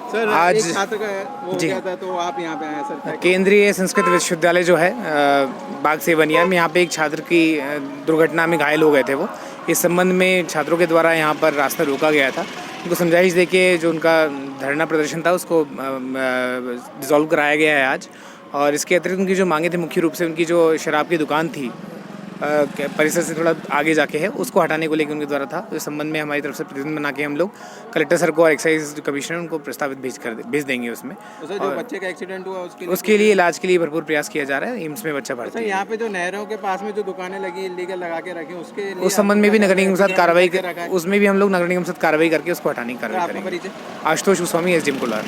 Sir आज एक छात्र का वो हो जी गया था तो आप यहाँ पे आए सर। केंद्रीय संस्कृत विश्वविद्यालय जो है बाग सेवनिया में, यहाँ पे एक छात्र की दुर्घटना में घायल हो गए थे वो। इस संबंध में छात्रों के द्वारा यहाँ पर रास्ता रोका गया था। उनको समझाइश देके जो उनका धरना प्रदर्शन था उसको डिसॉल्व कराया गया है आज। और इसके अतिरिक्त उनकी जो मांगे थे, मुख्य रूप से उनकी जो शराब की दुकान थी परिसर से थोड़ा आगे जाके है, उसको हटाने को लेकर उनके द्वारा था। तो इस संबंध में हमारी तरफ से प्रतिवेदन बना के हम लोग कलेक्टर सर को और एक्साइज जो कमिश्नर उनको प्रस्तावित भेज देंगे उसमें। सर जो बच्चे का एक्सीडेंट हुआ उसके लिए इलाज के लिए भरपूर प्रयास किया जा रहा है। एम्स में बच्चा भर्ती सर है। यहाँ पे जो नहरों के पास में जो दुकानें लगी इलीगल लगा के रखी उसके लिए उस संबंध में भी नगर निगम के साथ कार्रवाई रखा है। उसमें भी हम लोग नगर निगम के साथ कार्रवाई करके उसको हटाने की कार्रवाई आपका करेंगे। परिचय? आशुतोष गोस्वामी, एसडीएम कोलार।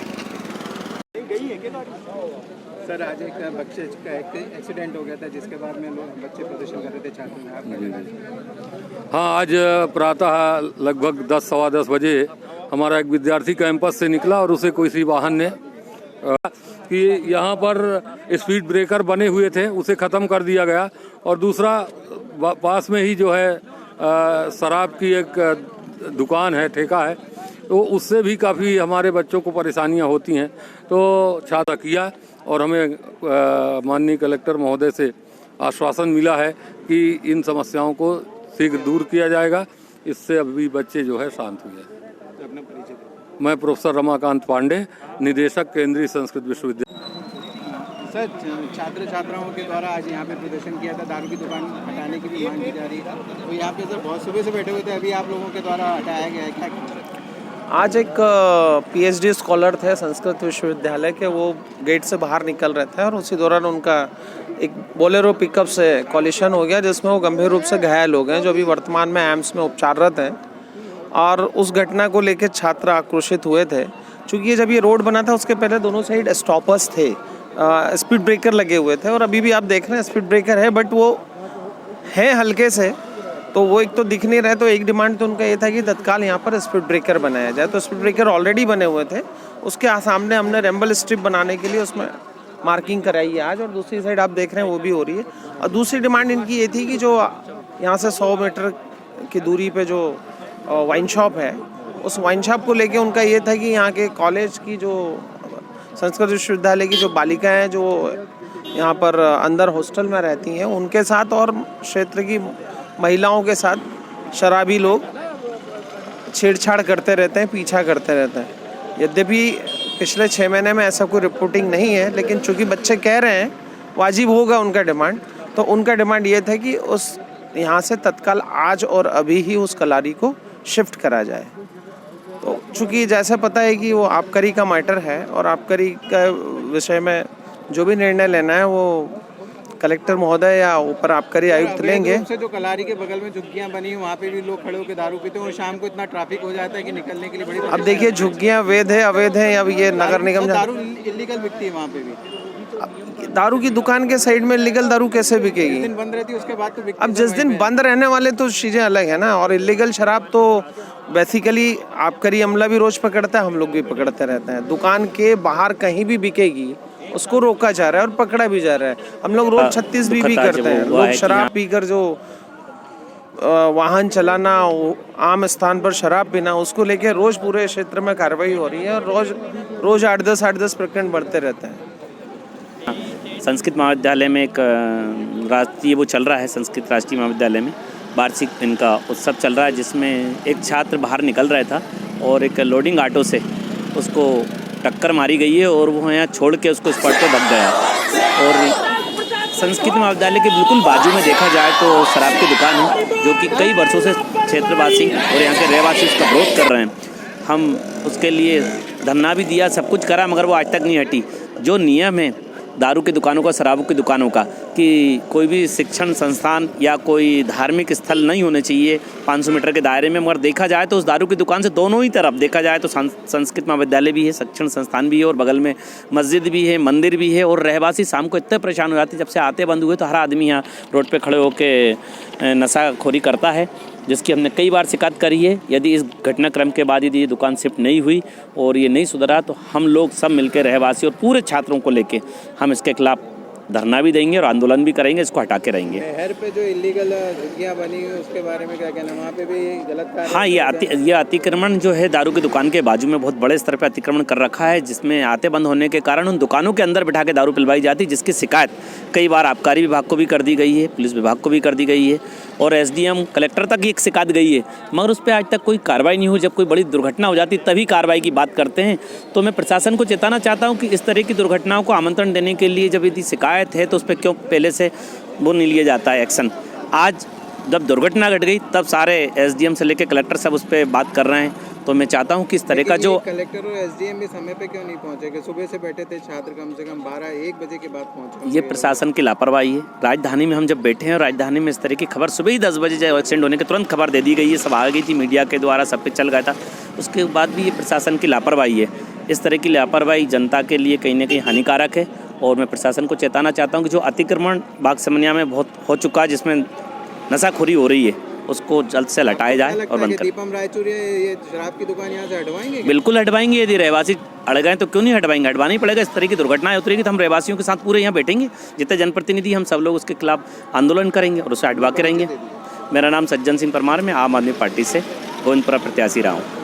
सर आज एक बच्चे का एक्सीडेंट हो गया था जिसके बाद में लोग बच्चे प्रदर्शन कर रहे थे छात्र में, आपका हाँ, आज प्रातः लगभग 10 सवा 10 बजे हमारा एक विद्यार्थी कैंपस से निकला और उसे किसी वाहन ने कि यहाँ पर स्पीड ब्रेकर बने हुए थे उसे ख़त्म कर दिया गया। और दूसरा पास में ही जो है शराब की एक दुकान है, ठेका है, तो उससे भी काफ़ी हमारे बच्चों को परेशानियाँ होती हैं। तो छात्र किया और हमें माननीय कलेक्टर महोदय से आश्वासन मिला है कि इन समस्याओं को शीघ्र दूर किया जाएगा। इससे अभी बच्चे जो है शांत हुए हैं। अपना परिचय? मैं प्रोफेसर रमाकांत पांडे, निदेशक केंद्रीय संस्कृत विश्वविद्यालय। सर छात्र छात्राओं के द्वारा आज यहाँ पे प्रदर्शन किया था, दारू की दुकान हटाने की भी मांग की जा रही है। तो यहाँ पे सर बहुत सुबह से बैठे हुए थे, अभी आप लोगों के द्वारा हटाया गया है, क्या? आज एक पीएचडी स्कॉलर थे संस्कृत विश्वविद्यालय के, वो गेट से बाहर निकल रहे थे और उसी दौरान उनका एक बोलेरो पिकअप से कॉलिशन हो गया जिसमें वो गंभीर रूप से घायल हो गए, जो अभी वर्तमान में एम्स में उपचाररत हैं। और उस घटना को लेकर छात्र आक्रोशित हुए थे। चूँकि जब ये रोड बना था उसके पहले दोनों साइड स्टॉपर्स थे, स्पीड ब्रेकर लगे हुए थे, और अभी भी आप देख रहे हैं स्पीड ब्रेकर है बट वो है हल्के से, तो वो एक तो दिख नहीं रहे। तो एक डिमांड तो उनका ये था कि तत्काल यहाँ पर स्पीड ब्रेकर बनाया जाए। तो स्पीड ब्रेकर ऑलरेडी बने हुए थे, उसके सामने हमने रेम्बल स्ट्रिप बनाने के लिए उसमें मार्किंग कराई है आज, और दूसरी साइड आप देख रहे हैं वो भी हो रही है। और दूसरी डिमांड इनकी ये थी कि जो यहाँ से 100 मीटर की दूरी पे जो वाइन शॉप है, उस वाइन शॉप को लेके उनका ये था कि यहाँ के कॉलेज की जो संस्कृत विश्वविद्यालय की जो बालिकाएँ हैं जो यहाँ पर अंदर हॉस्टल में रहती हैं, उनके साथ और क्षेत्र की महिलाओं के साथ शराबी लोग छेड़छाड़ करते रहते हैं, पीछा करते रहते हैं। यद्यपि पिछले 6 महीने में ऐसा कोई रिपोर्टिंग नहीं है, लेकिन चूंकि बच्चे कह रहे हैं वाजिब होगा उनका डिमांड, तो उनका डिमांड ये था कि उस यहाँ से तत्काल आज और अभी ही उस कलारी को शिफ्ट करा जाए। तो चूँकि जैसा पता है कि वो आबकारी का मैटर है और आबकारी का विषय में जो भी निर्णय लेना है वो कलेक्टर महोदय या ऊपर आबकारी आयुक्त लेंगे। से जो कलारी के बगल में झुग्गियां बनी वहाँ पे भी लोग खड़े होकर दारू पीते हैं और शाम को इतना ट्रैफिक हो जाता है कि निकलने के लिए बड़ी। अब देखिए झुग्गियां वैध है अवैध है, अब ये नगर निगम दारू इलीगल बिकती है वहाँ पे भी। दारू की दुकान के साइड में इलीगल दारू कैसे बिकेगी? दिन बंद रहती है उसके बाद तो बिकती। अब जिस दिन बंद रहने वाले तो चीज़ें अलग है ना। और इलीगल शराब तो बेसिकली आबकारी अमला भी रोज पकड़ता है, हम लोग भी पकड़ते रहते हैं। दुकान के बाहर कहीं भी बिकेगी उसको रोका जा रहा है और पकड़ा भी जा रहा है। हम लोग रोज 36 भी करते हैं। लोग शराब पीकर जो वाहन चलाना, आम स्थान पर शराब पीना, उसको लेके रोज पूरे क्षेत्र में कार्रवाई हो रही है और रोज 8-10 प्रकरण बढ़ते रहते हैं। संस्कृत महाविद्यालय में एक राष्ट्रीय वो चल रहा है, संस्कृत राष्ट्रीय महाविद्यालय में वार्षिक इनका उत्सव चल रहा है, जिसमें एक छात्र बाहर निकल रहा था और एक लोडिंग ऑटो से उसको टक्कर मारी गई है और वो यहाँ छोड़ के उसको स्पॉट पे भाग गया। और संस्कृत महाविद्यालय के बिल्कुल बाजू में देखा जाए तो शराब की दुकान है, जो कि कई वर्षों से क्षेत्रवासी और यहाँ के रहवासी उसका विरोध कर रहे हैं। हम उसके लिए धरना भी दिया, सब कुछ करा, मगर वो आज तक नहीं हटी। जो नियम है दारू की दुकानों का, शराबों की दुकानों का, कि कोई भी शिक्षण संस्थान या कोई धार्मिक स्थल नहीं होने चाहिए 500 मीटर के दायरे में, मगर देखा जाए तो उस दारू की दुकान से दोनों ही तरफ देखा जाए तो संस्कृत महाविद्यालय भी है, शिक्षण संस्थान भी है और बगल में मस्जिद भी है, मंदिर भी है। और रहवासी शाम को इतने परेशान हो जाते, जब से आते बंद हुए तो हर आदमी यहाँ रोड पर खड़े होकर नशाखोरी करता है, जिसकी हमने कई बार शिकायत करी है। यदि इस घटनाक्रम के बाद यदि ये दुकान शिफ्ट नहीं हुई और ये नहीं सुधरा तो हम लोग सब मिलकर रहवासी और पूरे छात्रों को लेके हम इसके खिलाफ धरना भी देंगे और आंदोलन भी करेंगे, इसको हटा के रहेंगे। शहर पे जो इलीगल झुग्गियाँ बनी हुई उसके बारे में क्या कहना, वहाँ पे भी गलत कार्य? हाँ, ये अतिक्रमण जो है दारू की दुकान के बाजू में बहुत बड़े स्तर पर अतिक्रमण कर रखा है, जिसमें आते बंद होने के कारण उन दुकानों के अंदर बिठा के दारू पिलवाई जाती, जिसकी शिकायत कई बार आबकारी विभाग को भी कर दी गई है, पुलिस विभाग को भी कर दी गई है और एसडीएम कलेक्टर तक एक शिकायत गई है, मगर उस पर आज तक कोई कार्रवाई नहीं हुई। जब कोई बड़ी दुर्घटना हो जाती तभी कार्रवाई की बात करते हैं। तो मैं प्रशासन को चेताना चाहता हूँ कि इस तरह की दुर्घटनाओं को आमंत्रण देने के लिए जब यदि शिकायत है तो उस पर क्यों पहले से वो नहीं लिया जाता है एक्शन। आज जब दुर्घटना घट गई तब सारे एसडीएम से लेकर कलेक्टर सब उस पर बात कर रहे हैं। तो मैं चाहता हूं कि इस तरह का जो कलेक्टर और एसडीएम भी समय पे क्यों नहीं पहुंचे, कि सुबह से बैठे थे छात्र, कम से कम 12-1 बजे के बाद पहुंचे? ये प्रशासन की लापरवाही है। राजधानी में हम जब बैठे हैं और राजधानी में इस तरह की खबर सुबह ही 10 बजे जब एक्सीडेंट होने के तुरंत खबर दे दी गई है, सब आ गई थी मीडिया के द्वारा, सब पे चल गया था, उसके बाद भी ये प्रशासन की लापरवाही है। इस तरह की लापरवाही जनता के लिए कहीं ना कहीं हानिकारक है और मैं प्रशासन को चेताना चाहता हूँ कि जो अतिक्रमण बाग समनिया में बहुत हो चुका है, जिसमें नशाखोरी हो रही है, उसको जल्द से हटाया जाए और बंद करें। दीपम रायचूर ये शराब की दुकान यहाँ से हटवाएंगे? बिल्कुल हटवाएंगे। यदि रहवासी अड़ गए तो क्यों नहीं हटवाएंगे, हटवाना ही पड़ेगा। इस तरह की दुर्घटनाएं उतरेगी तो हम रहवासियों के साथ पूरे यहाँ बैठेंगे, जितने जनप्रतिनिधि हम सब लोग उसके खिलाफ आंदोलन करेंगे और उसे हटवा के रहेंगे। मेरा नाम सज्जन सिंह परमार, मैं आम आदमी पार्टी से गोविंदपुरा प्रत्याशी रहा हूँ।